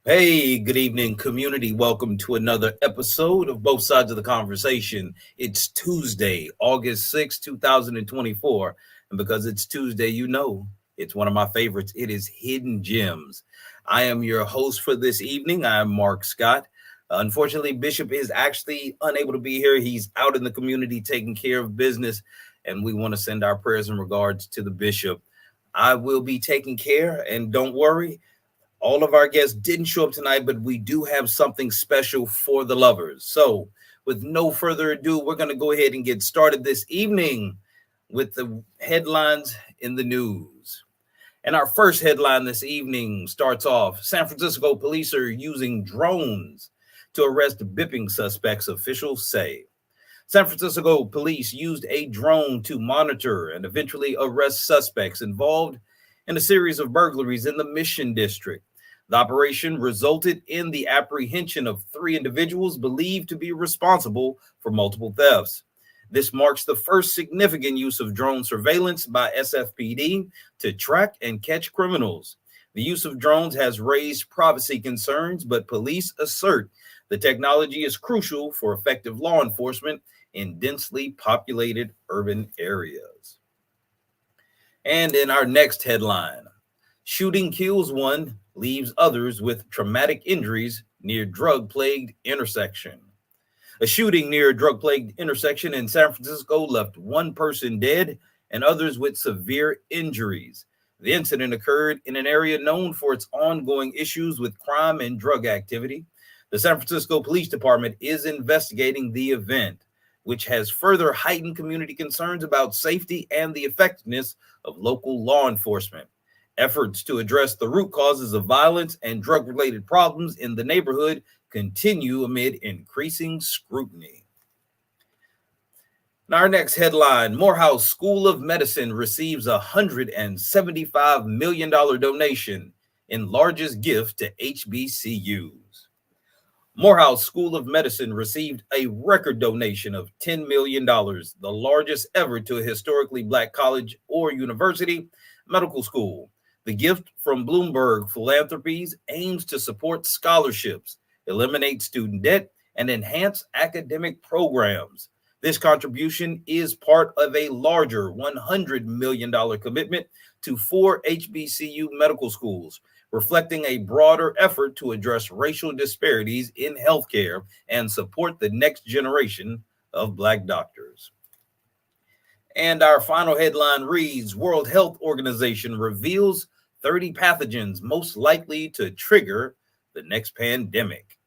Hey, good evening, community. Welcome to another episode of Both Sides of the Conversation. It's Tuesday, August 6th, 2024. And because it's Tuesday, it's one of my favorites. It is Hidden Gems. I am your host for this evening. I am Mark Scott. Unfortunately, Bishop is actually unable to be here. He's out in the community taking care of business, and we want to send our prayers and regards to the Bishop. I will be taking care, and don't worry. All of our guests didn't show up tonight, but we do have something special for the lovers. So, with no further ado, we're going to go ahead and get started this evening with the headlines in the news. And our first headline this evening starts off: San Francisco police are using drones to arrest bipping suspects, officials say. San Francisco police used a drone to monitor and eventually arrest suspects involved in a series of burglaries in the Mission District. The operation resulted in the apprehension of three individuals believed to be responsible for multiple thefts. This marks the first significant use of drone surveillance by SFPD to track and catch criminals. The use of drones has raised privacy concerns, but police assert the technology is crucial for effective law enforcement in densely populated urban areas. And in our next headline, shooting kills one, leaves others with traumatic injuries near drug-plagued intersection. A shooting near a drug-plagued intersection in San Francisco left one person dead and others with severe injuries. The incident occurred in an area known for its ongoing issues with crime and drug activity. The San Francisco Police Department is investigating the event, which has further heightened community concerns about safety and the effectiveness of local law enforcement. Efforts to address the root causes of violence and drug-related problems in the neighborhood continue amid increasing scrutiny. Now, our next headline: Morehouse School of Medicine receives a $175 million donation in largest gift to HBCUs. Morehouse School of Medicine received a record donation of $10 million, the largest ever to a historically Black college or university medical school. The gift from Bloomberg Philanthropies aims to support scholarships, eliminate student debt, and enhance academic programs. This contribution is part of a larger $100 million commitment to 4 HBCU medical schools, reflecting a broader effort to address racial disparities in healthcare and support the next generation of Black doctors. And our final headline reads: World Health Organization reveals 30 pathogens most likely to trigger the next pandemic.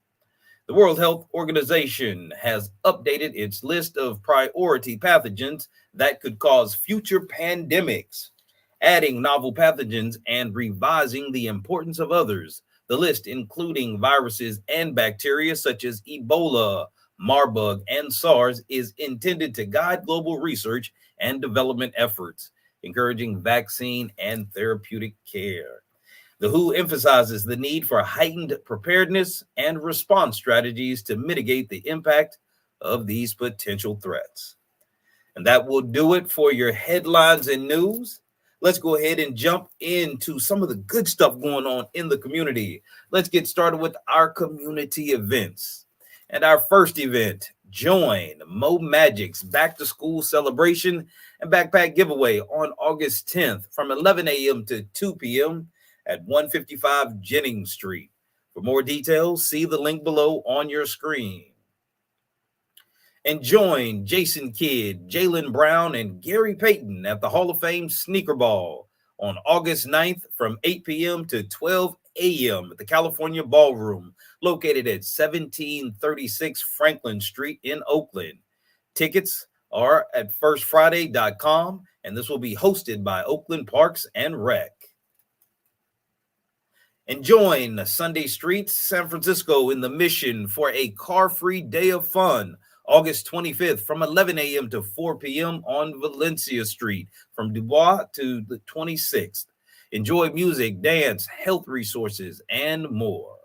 The World Health Organization has updated its list of priority pathogens that could cause future pandemics, adding novel pathogens and revising the importance of others. The list, including viruses and bacteria such as Ebola, Marburg, and SARS, is intended to guide global research and development efforts, encouraging vaccine and therapeutic care. The WHO emphasizes the need for heightened preparedness and response strategies to mitigate the impact of these potential threats. And that will do it for your headlines and news. Let's go ahead and jump into some of the good stuff going on in the community. Let's get started with our community events. And our first event: join Mo Magic's back to school celebration and backpack giveaway on August 10th from 11 a.m. to 2 p.m. at 155 Jennings Street. For more details, see the link below on your screen. And join Jason Kidd, Jaylen Brown, and Gary Payton at the Hall of Fame Sneaker Ball on August 9th from 8 p.m. to 12 a.m. at the California Ballroom, located at 1736 Franklin Street in Oakland. Tickets are at firstfriday.com, and this will be hosted by Oakland Parks and Rec. And join Sunday Streets San Francisco in the Mission for a car-free day of fun, August 25th from 11 a.m. to 4 p.m. on Valencia Street, from Dubois to the 26th. Enjoy music, dance, health resources, and more.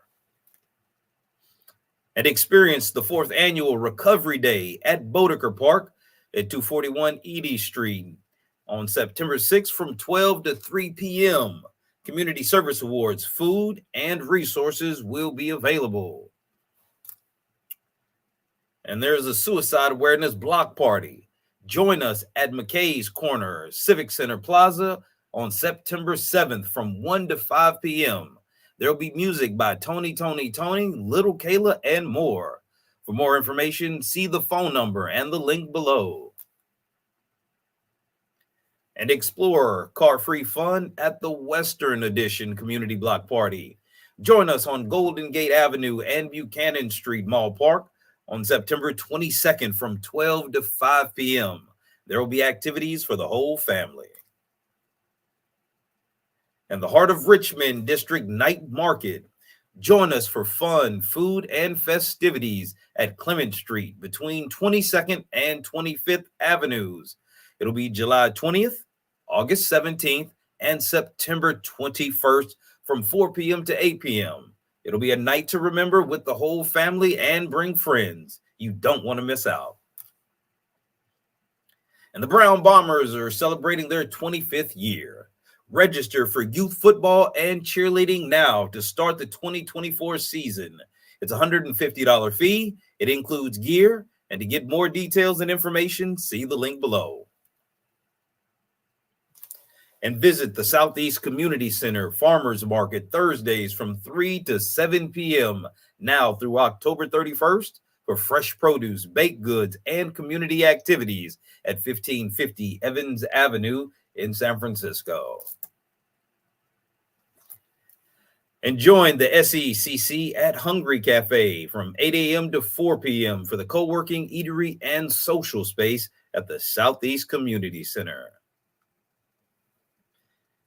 And experience the 4th annual Recovery Day at Bodeker Park at 241 Edie Street on September 6th from 12 to 3 p.m. Community Service Awards, food and resources will be available. And there's a suicide awareness block party. Join us at McKay's Corner Civic Center Plaza on September 7th from 1 to 5 p.m. There'll be music by Tony, Little Kayla, and more. For more information, see the phone number and the link below. And explore car-free fun at the Western Edition Community Block Party. Join us on Golden Gate Avenue and Buchanan Street Mall Park on September 22nd from 12 to 5 p.m. There will be activities for the whole family. And the Heart of Richmond District Night Market. Join us for fun, food, and festivities at Clement Street between 22nd and 25th Avenues. It'll be July 20th, August 17th, and September 21st from 4 p.m. to 8 p.m. It'll be a night to remember with the whole family and bring friends. You don't want to miss out. And the Brown Bombers are celebrating their 25th year. Register for youth football and cheerleading now to start the 2024 season. It's a $150 fee. It includes gear. And to get more details and information, see the link below. And visit the Southeast Community Center Farmers Market Thursdays from 3 to 7 p.m. now through October 31st for fresh produce, baked goods, and community activities at 1550 Evans Avenue in San Francisco. And join the SECC at Hungry Cafe from 8 a.m. to 4 p.m. for the co-working, eatery, and social space at the Southeast Community Center.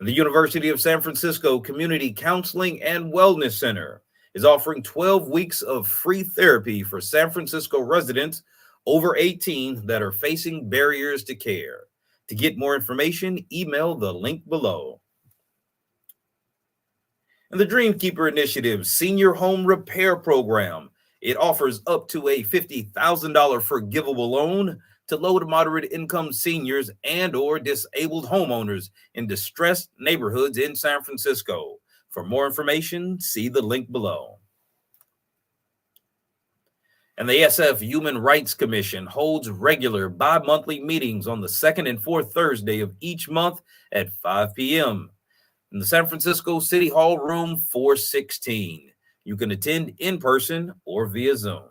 The University of San Francisco Community Counseling and Wellness Center is offering 12 weeks of free therapy for San Francisco residents over 18 that are facing barriers to care. To get more information, email the link below. And the Dreamkeeper Initiative Senior Home Repair Program. It offers up to a $50,000 forgivable loan to low to moderate income seniors and or disabled homeowners in distressed neighborhoods in San Francisco. For more information, see the link below. And the SF Human Rights Commission holds regular bi-monthly meetings on the second and fourth Thursday of each month at 5 p.m. in the San Francisco City Hall Room 416. You can attend in person or via Zoom.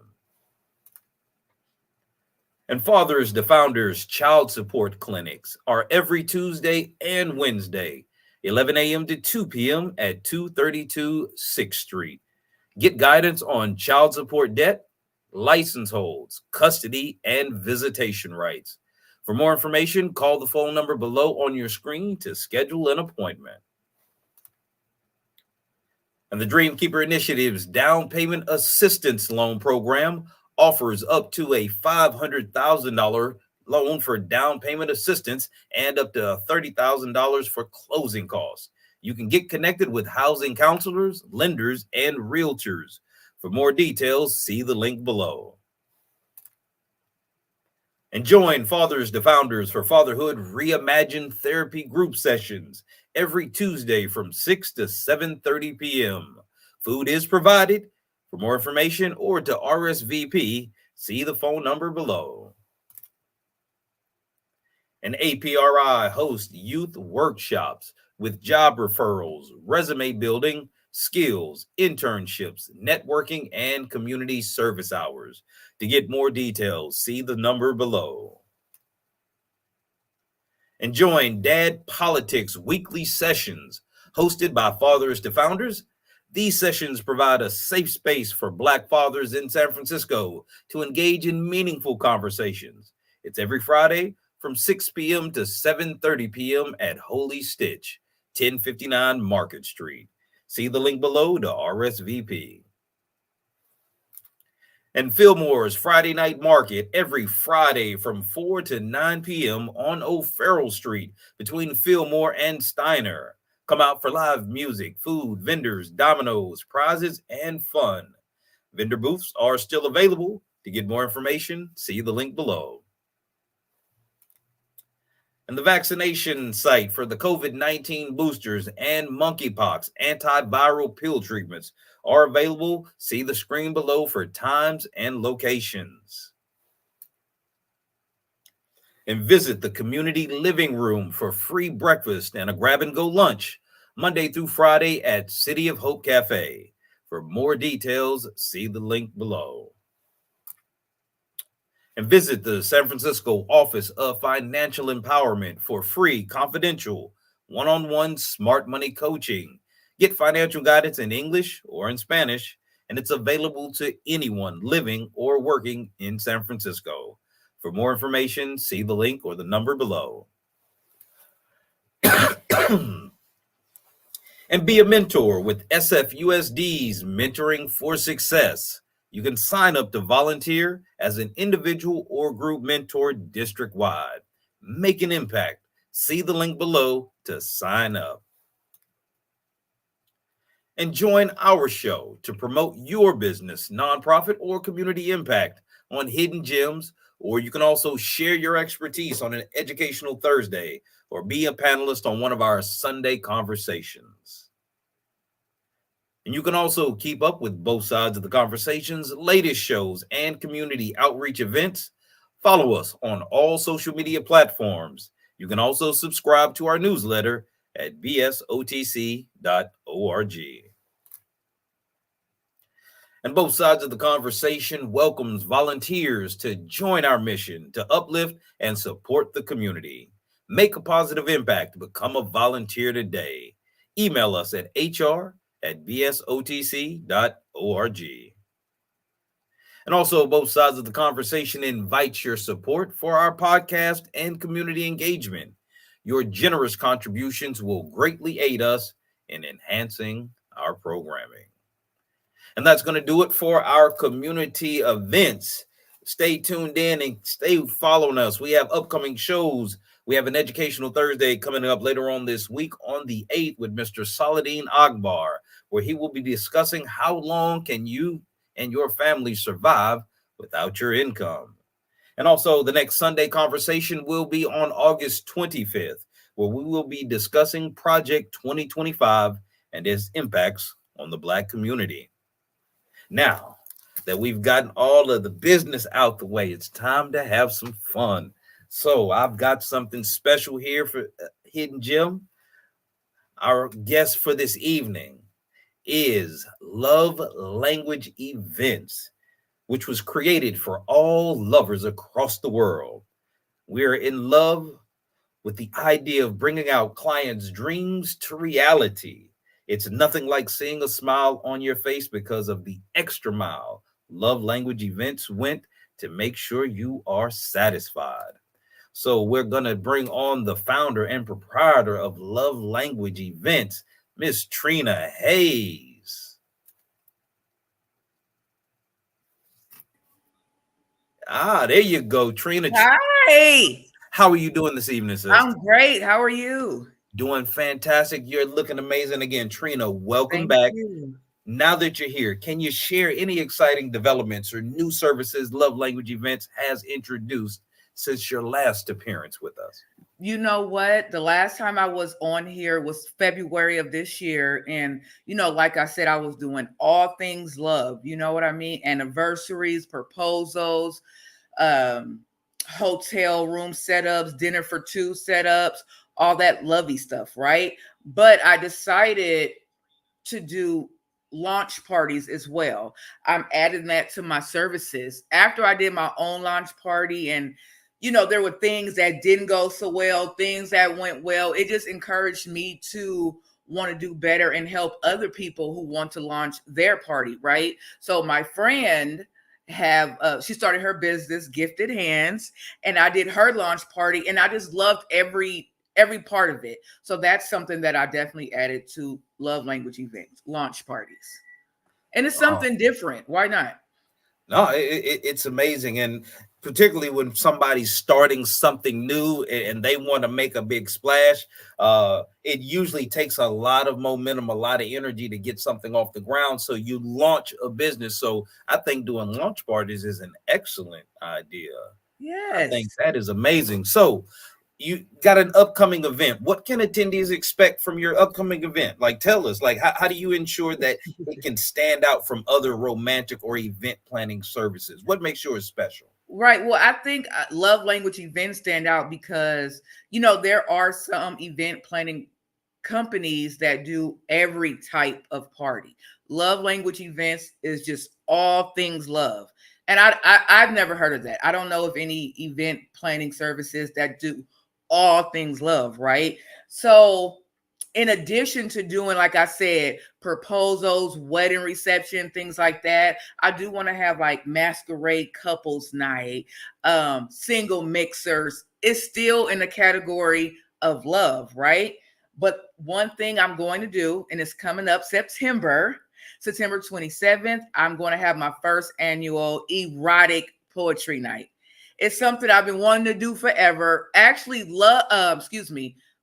And Fathers to Founders Child Support Clinics are every Tuesday and Wednesday, 11 a.m. to 2 p.m. at 232 6th Street. Get guidance on child support debt, license holds, custody, and visitation rights. For more information, call the phone number below on your screen to schedule an appointment. And the Dreamkeeper Initiative's Down Payment Assistance Loan Program offers up to a $500,000 loan for down payment assistance and up to $30,000 for closing costs. You can get connected with housing counselors, lenders, and realtors. For more details, see the link below. And join Fathers to Founders for Fatherhood Reimagined Therapy Group Sessions every Tuesday from 6 to 7:30 p.m. Food is provided. For more information or to RSVP, see the phone number below. And APRI hosts youth workshops with job referrals, resume building, skills, internships, networking, and community service hours. To get more details, see the number below. And join Dad Politics weekly sessions hosted by Fathers to Founders. These sessions provide a safe space for Black fathers in San Francisco to engage in meaningful conversations. It's every Friday from 6 p.m. to 7:30 p.m. at Holy Stitch, 1059 Market Street. See the link below to RSVP. And Fillmore's Friday Night Market every Friday from 4 to 9 p.m. on O'Farrell Street between Fillmore and Steiner. Come out for live music, food, vendors, dominoes, prizes, and fun. Vendor booths are still available. To get more information, see the link below. And the vaccination site for the COVID-19 boosters and monkeypox antiviral pill treatments are available. See the screen below for times and locations. And visit the community living room for free breakfast and a grab and go lunch Monday through Friday at City of Hope Cafe. For more details, see the link below. And visit the San Francisco Office of Financial Empowerment for free, confidential, one-on-one smart money coaching. Get financial guidance in English or in Spanish, and it's available to anyone living or working in San Francisco. For more information, see the link or the number below. And be a mentor with SFUSD's Mentoring for Success. You can sign up to volunteer as an individual or group mentor district-wide. Make an impact. See the link below to sign up. And join our show to promote your business, nonprofit, or community impact on Hidden Gems, or you can also share your expertise on an Educational Thursday or be a panelist on one of our Sunday conversations. And you can also keep up with both sides of the conversation's latest shows and community outreach events. Follow us on all social media platforms. You can also subscribe to our newsletter at bsotc.org. And both sides of the conversation welcomes volunteers to join our mission to uplift and support the community. Make a positive impact. Become a volunteer today. Email us at hr@bsotc.org. And also, both sides of the conversation invite your support for our podcast and community engagement. Your generous contributions will greatly aid us in enhancing our programming. And that's going to do it for our community events. Stay tuned in and stay following us. We have upcoming shows. We have an Educational Thursday coming up later on this week on the 8th with Mr. Saladin Akbar, where he will be discussing how long can you and your family survive without your income. And also the next Sunday conversation will be on August 25th, where we will be discussing Project 2025 and its impacts on the Black community. Now that we've gotten all of the business out the way, it's time to have some fun. So I've got something special here for Hidden Gem. Our guest for this evening is Love Language Events, which was created for all lovers across the world. We're in love with the idea of bringing out clients' dreams to reality. It's nothing like seeing a smile on your face because of the extra mile Love Language Events went to make sure you are satisfied. So we're going to bring on the founder and proprietor of Love Language Events, Miss Trina Hayes. There you go, Trina. Hi. How are you doing this evening, sister? I'm great. How are you? Doing fantastic. You're looking amazing again. Trina, welcome back. You. Now that you're here, can you share any exciting developments or new services Love Language Events has introduced since your last appearance with us? You know what? The last time I was on here was February of this year. And, like I said, I was doing all things love. You know what I mean? Anniversaries, proposals, hotel room setups, dinner for two setups, all that lovey stuff, right? But I decided to do launch parties as well. I'm adding that to my services. After I did my own launch party and there were things that didn't go so well, things that went well. It just encouraged me to want to do better and help other people who want to launch their party, right? So my friend she started her business, Gifted Hands, and I did her launch party, and I just loved every part of it. So that's something that I definitely added to Love Language Events, launch parties. And it's something different. Why not? No, it's amazing. And particularly when somebody's starting something new and they want to make a big splash, it usually takes a lot of momentum, a lot of energy to get something off the ground. So you launch a business. So I think doing launch parties is an excellent idea. Yes. I think that is amazing. So you got an upcoming event. What can attendees expect from your upcoming event? Like, tell us, like, how do you ensure that it can stand out from other romantic or event planning services? What makes yours special? Right. Well, I think love language events stand out because, there are some event planning companies that do every type of party. Love language events is just all things love. And I've never heard of that. I don't know of any event planning services that do all things love, right? So in addition to doing, like I said, proposals, wedding reception, things like that, I do want to have like masquerade couples night, single mixers. It's still in the category of love, right? But one thing I'm going to do, and it's coming up September 27th, I'm going to have my first annual erotic poetry night. It's something I've been wanting to do forever. Actually,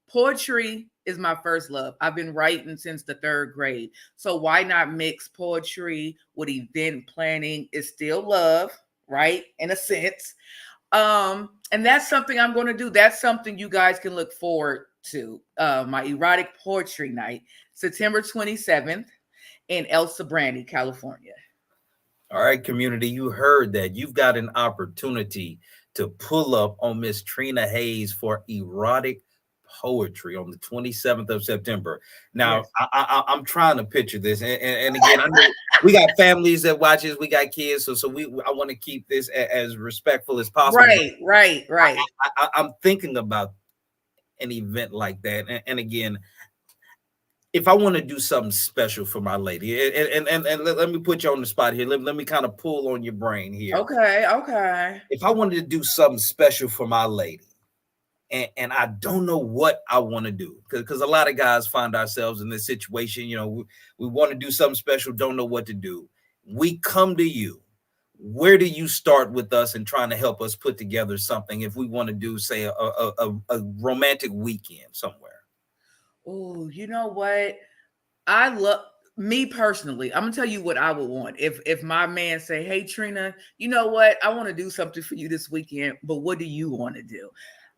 poetry is my first love. I've been writing since the 3rd grade. So why not mix poetry with event planning? It's still love, right? In a sense. And that's something I'm going to do. That's something you guys can look forward to. My erotic poetry night, September 27th in El Sobrante, California. All right, community, you heard that. You've got an opportunity to pull up on Miss Trina Hayes for erotic poetry on the 27th of September. Now, Yes. I'm trying to picture this, and again, I know we got families that watch this, we got kids, so I want to keep this as respectful as possible. Right. I'm thinking about an event like that, and again, if I want to do something special for my lady, and let me put you on the spot here. Let me kind of pull on your brain here. Okay. If I wanted to do something special for my lady, and I don't know what I want to do, because a lot of guys find ourselves in this situation. We want to do something special, don't know what to do. We come to you. Where do you start with us and trying to help us put together something if we want to do, say, a romantic weekend somewhere? Oh, you know what? I love me personally. I'm gonna tell you what I would want. If my man say, "Hey Trina, you know what? I want to do something for you this weekend, but what do you want to do?"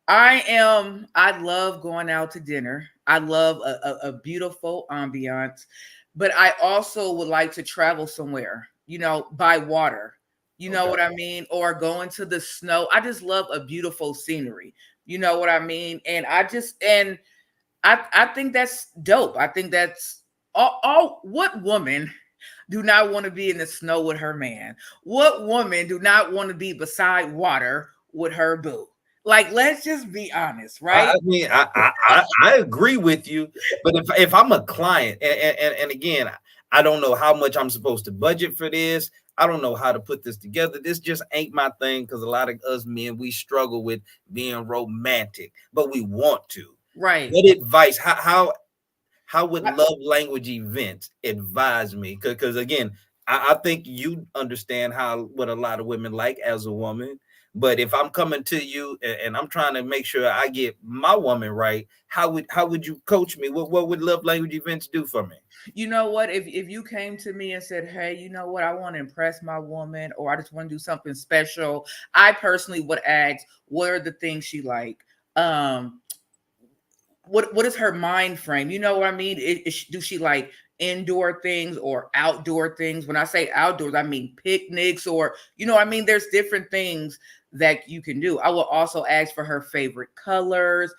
I love going out to dinner. I love a beautiful ambiance, but I also would like to travel somewhere, by water. You know Okay. what I mean? Or go into the snow. I just love a beautiful scenery. You know what I mean? And I think that's dope. I think that's all. What woman do not want to be in the snow with her man? What woman do not want to be beside water with her boo? Like, let's just be honest, right? I mean, I agree with you, but if I'm a client, and again, I don't know how much I'm supposed to budget for this. I don't know how to put this together. This just ain't my thing, because a lot of us men, we struggle with being romantic, but we want to. Right. What advice? How would love language events advise me? Because again, I think you understand what a lot of women like as a woman. But if I'm coming to you and I'm trying to make sure I get my woman right, how would you coach me? What would love language events do for me? You know what? If you came to me and said, "Hey, you know what? I want to impress my woman, or I just want to do something special," I personally would ask, "What are the things she like? What is her mind frame? You know what I mean? Do she like indoor things or outdoor things? When I say outdoors, I mean picnics, or I mean, there's different things that you can do. I will also ask for her favorite colors.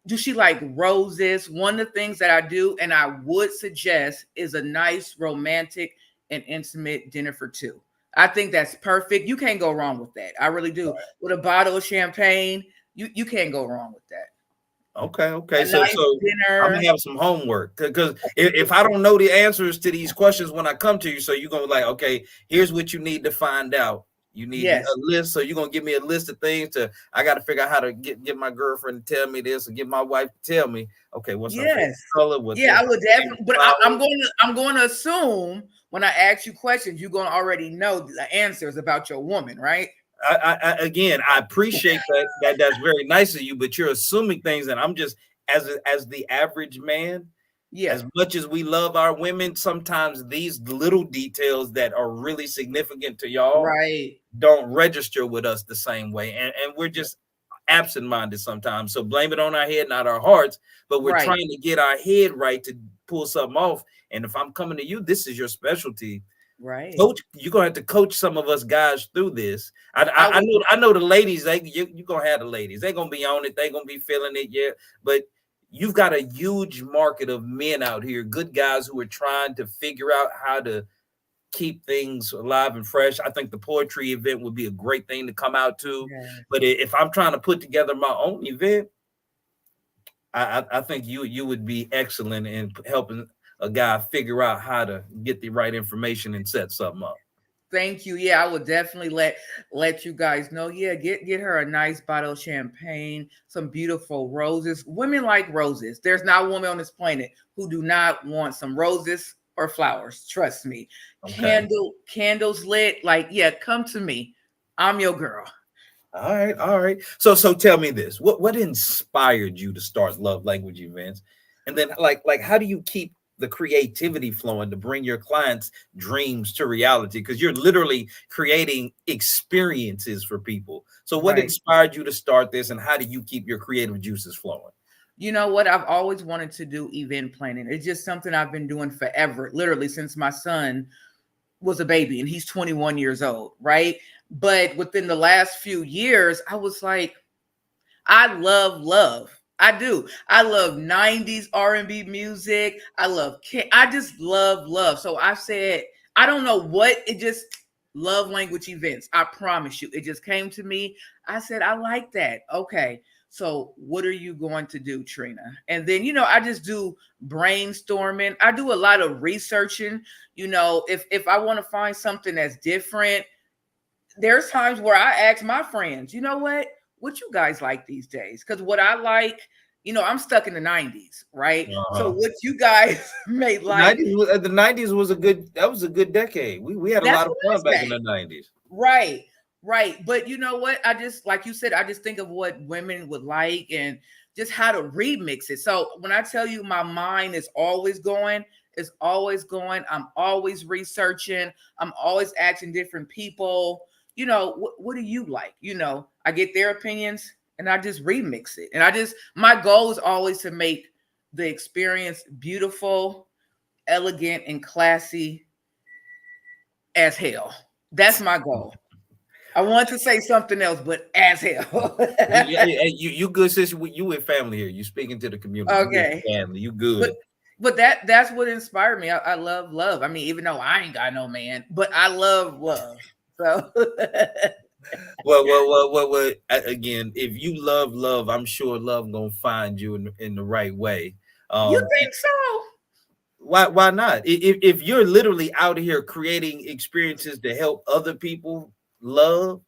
Do she like roses? One of the things that I do and I would suggest is a nice romantic and intimate dinner for two. I think that's perfect. You can't go wrong with that. I really do. With a bottle of champagne, you can't go wrong with that. Okay. A So nice I'm dinner. gonna have some homework, because if I don't know the answers to these questions when I come to you, so you're gonna like, okay, here's what you need to find out. You need a Yes. list, so you're gonna give me a list of things I got to figure out how to get my girlfriend to tell me this, or get my wife to tell me, okay, what's her favorite Yes. color, what's Yeah, I would her favorite definitely, but flower. I'm going to assume when I ask you questions, you're going to already know the answers about your woman, right? Again, I appreciate that's very nice of you, but you're assuming things, and I'm just as the average man. Yeah. As much as we love our women, sometimes these little details that are really significant to y'all Right. don't register with us the same way. And we're just absent-minded sometimes. So blame it on our head, not our hearts. But we're Right. trying to get our head right to pull something off. And if I'm coming to you, this is your specialty. Right. Coach, you're gonna have to coach some of us guys through this. I I would know the ladies, you're gonna have the ladies, they're gonna be on it, they're gonna be feeling it, yeah. But you've got a huge market of men out here, good guys who are trying to figure out how to keep things alive and fresh. I think the poetry event would be a great thing to come out to. yeah. But if I'm trying to put together my own event, I think you would be excellent in helping a guy figure out how to get the right information and set something up. Thank you. Yeah, I would definitely let you guys know. Yeah, get her a nice bottle of champagne, some beautiful roses. Women like roses. There's not a woman on this planet who do not want some roses or flowers. Trust me. Okay. Candles lit. Like, yeah, come to me. I'm your girl. All right, all right. So tell me this. What inspired you to start Love Language events? And then like how do you keep the creativity flowing to bring your clients' dreams to reality? Because you're literally creating experiences for people. So what Right. inspired you to start this, and how do you keep your creative juices flowing? You know what? I've always wanted to do event planning. It's just something I've been doing forever, literally since my son was a baby and he's 21 years old, right? But within the last few years, I was like, I love love. I do. I love 90s R&B music. I just love love. So I said, I don't know what it just love language events. I promise you. It just came to me. I said, I like that. Okay. So what are you going to do, Trina? And then, I just do brainstorming. I do a lot of researching. If I want to find something that's different, there's times where I ask my friends, you know what you guys like these days? Because what I like, I'm stuck in the 90s, right? So Uh-huh. what you guys may like, The 90s was a good decade. We had a that's lot of what fun I back in say. the 90s. Right, right. But you know what? I just, like you said, I just think of what women would like and just how to remix it. So when I tell you my mind is always going, it's always going. I'm always researching. I'm always asking different people, what do you like? I get their opinions and I just remix it. And my goal is always to make the experience beautiful, elegant, and classy as hell. That's my goal. I want to say something else, but as hell. You good, sis. You with family here. You speaking to the community. You with Okay. family. You But good. but that's what inspired me. I love love. I mean, even though I ain't got no man, but I love love. So Well. Again, if you love love, I'm sure love gonna find you in the right way. you Um, think so? why not? If you're literally out here creating experiences to help other people love,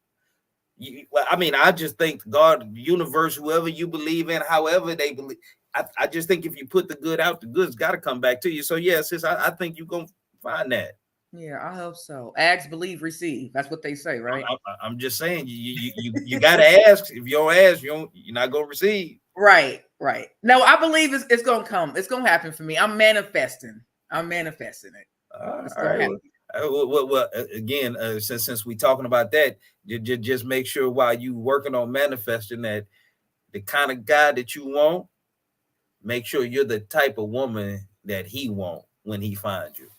well, I mean, I just think God, universe, whoever you believe in, however they believe, I just think if you put the good out, the good's got to come back to you. So yes, sis, I think you're gonna find that. Yeah, I hope so. Ask, believe, receive. That's what they say, right? I'm just saying, you got to ask. If you don't ask, you're not gonna receive. Right, right. No, I believe it's gonna come. It's gonna happen for me. I'm manifesting. I'm manifesting it. All It's gonna right. happen. Again, since we talking about that, just make sure while you working on manifesting that the kind of guy that you want, make sure you're the type of woman that he want when he finds you.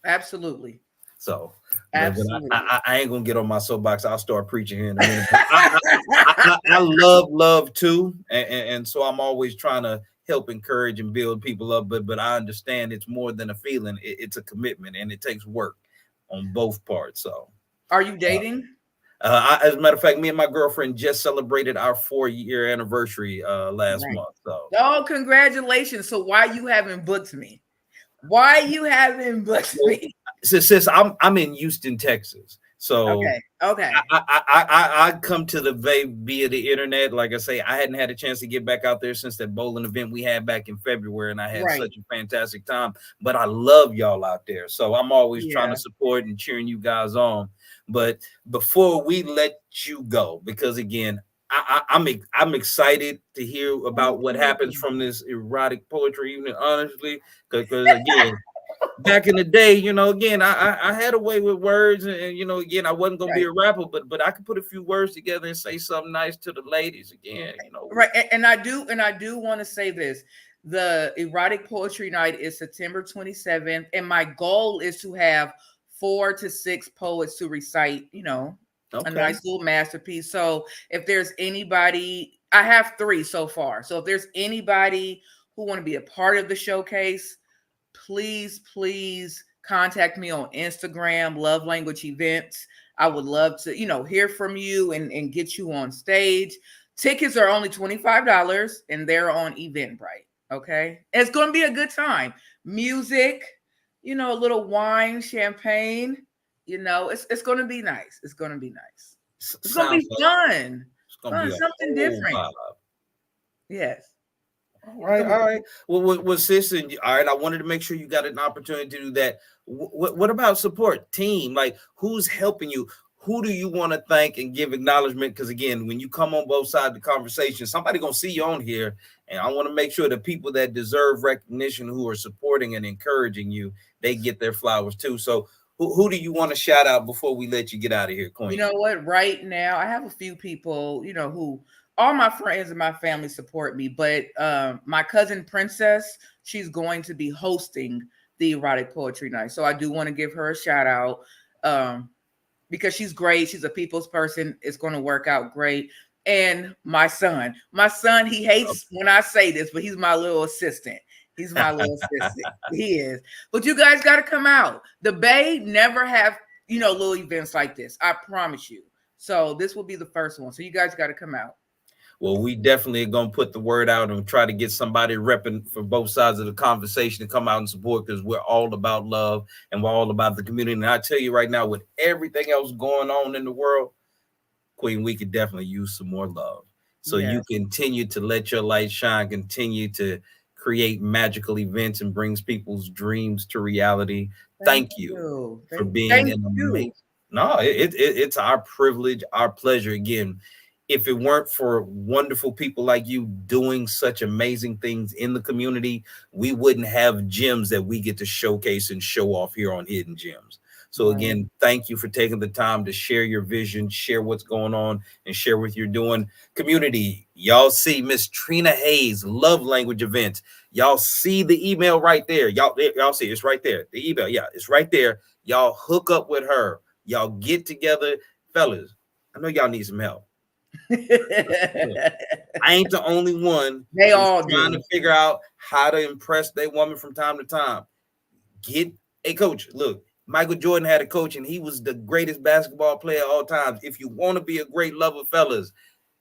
Absolutely. So, but Absolutely. I ain't gonna get on my soapbox. I'll start preaching here in a minute. I love love too, and so I'm always trying to help encourage and build people up. But I understand it's more than a feeling; it's a commitment, and it takes work on both parts. So, Are you uh, dating? as a matter of fact, me and my girlfriend just celebrated our 4-year anniversary last Right. month. So, Oh, congratulations. So why you haven't booked me? Why you haven't booked well, me? since I'm in Houston, Texas, so Okay. Okay. I come to the Bay via the internet. Like I say, I hadn't had a chance to get back out there since that bowling event we had back in February, and I had Right. such a fantastic time. But I love y'all out there, so I'm always trying to Yeah. support and cheering you guys on. But before we let you go, because again, I'm excited to hear Thank about what happens you. from this erotic poetry evening. Honestly, because again. back in the day, again, I had a way with words, and again, I wasn't gonna be Right. a rapper, but I could put a few words together and say something nice to the ladies again. Right. And I do want to say this. The erotic poetry night is September 27th. And my goal is to have 4 to 6 poets to recite, a Okay. nice little masterpiece. So if there's anybody, I have 3 so far. So if there's anybody who want to be a part of the showcase, please contact me on Instagram, Love Language Events. I would love to, hear from you and get you on stage. Tickets are only $25 and they're on Eventbrite. Okay. It's going to be a good time. Music, a little wine, champagne, it's going to be nice. It's going to be nice. It's going to be fun. It's going to be something different. Vibe. Yes. All right. Well, sis, and all right, I wanted to make sure you got an opportunity to do that. What about support team? Like, who's helping you? Who do you want to thank and give acknowledgement? Because again, when you come on both sides of the conversation, somebody gonna see you on here, and I want to make sure the people that deserve recognition, who are supporting and encouraging you, they get their flowers too. So, who do you want to shout out before we let you get out of here, Queen? You know what? Right now, I have a few people, who all my friends and my family support me, but my cousin Princess, she's going to be hosting the erotic poetry night, so I do want to give her a shout out. Because she's great. She's a people's person. It's going to work out great. And my son, he hates when I say this, but he's my little assistant. He's my little assistant. He is. But you guys got to come out. The Bay never have, little events like this. I promise you. So this will be the first one. So you guys got to come out. Well, we definitely are going to put the word out and try to get somebody repping for both sides of the conversation to come out and support, because we're all about love and we're all about the community. And I tell you right now, with everything else going on in the world, Queen, we could definitely use some more love. So you continue to let your light shine, continue to create magical events and brings people's dreams to reality. Thank you for being an amazing. No, it's our privilege, our pleasure. Again, if it weren't for wonderful people like you doing such amazing things in the community, we wouldn't have gems that we get to showcase and show off here on Hidden Gems. So again, thank you for taking the time to share your vision, share what's going on, and share what you're doing. Community, y'all see Miss Trina Hayes, Love Language Events. Y'all see the email right there. Y'all see it's right there. The email, it's right there. Y'all hook up with her. Y'all get together. Fellas, I know y'all need some help. I ain't the only one. They all trying to figure out how to impress their woman from time to time. Get a coach. Look, Michael Jordan had a coach, and he was the greatest basketball player of all time. If you want to be a great lover, fellas,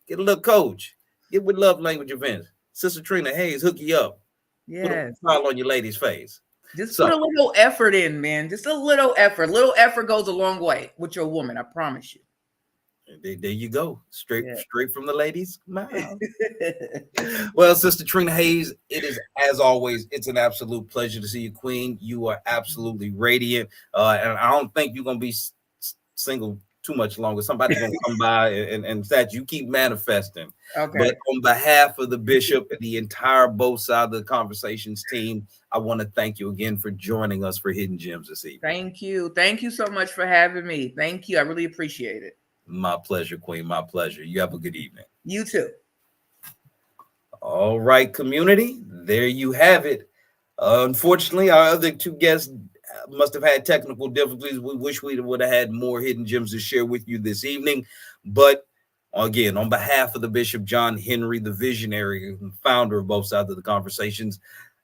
get a little coach. Get with Love Language Events. Sister Trina Hayes, hook you up. Put a smile on your lady's face. Just put a little effort in, man. Just a little effort. Little effort goes a long way with your woman. I promise you. There you go. Straight from the ladies' mouth. Well, Sister Trina Hayes, it is, as always, it's an absolute pleasure to see you, Queen. You are absolutely radiant. And I don't think you're going to be single too much longer. Somebody's going to come by and that you keep manifesting. Okay. But on behalf of the bishop and the entire both sides of the conversations team, I want to thank you again for joining us for Hidden Gems this evening. Thank you. Thank you so much for having me. Thank you. I really appreciate it. My pleasure, Queen. My pleasure. You have a good evening. You too. All right, community. There you have it. Unfortunately, our other two guests must have had technical difficulties. We wish we would have had more hidden gems to share with you this evening. But again, on behalf of the Bishop John Henry, the visionary and founder of both sides of the conversations,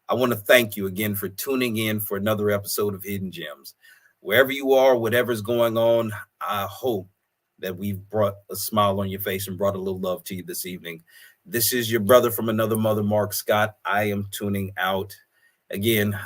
I want to thank you again for tuning in for another episode of Hidden Gems. Wherever you are, whatever's going on, I hope that we've brought a smile on your face and brought a little love to you this evening. This is your brother from another mother, Mark Scott. I am tuning out. Again,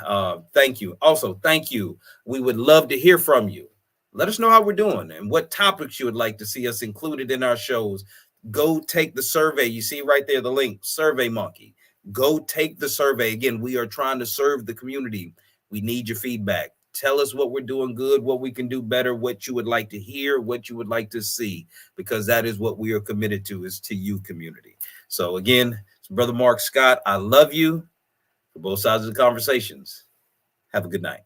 thank you. Also, thank you. We would love to hear from you. Let us know how we're doing and what topics you would like to see us included in our shows. Go take the survey. You see right there, the link, Survey Monkey. Go take the survey. Again, we are trying to serve the community. We need your feedback. Tell us what we're doing good, what we can do better, what you would like to hear, what you would like to see, because that is what we are committed to, is to you, community. So again, it's Brother Mark Scott. I love you for both sides of the conversations. Have a good night.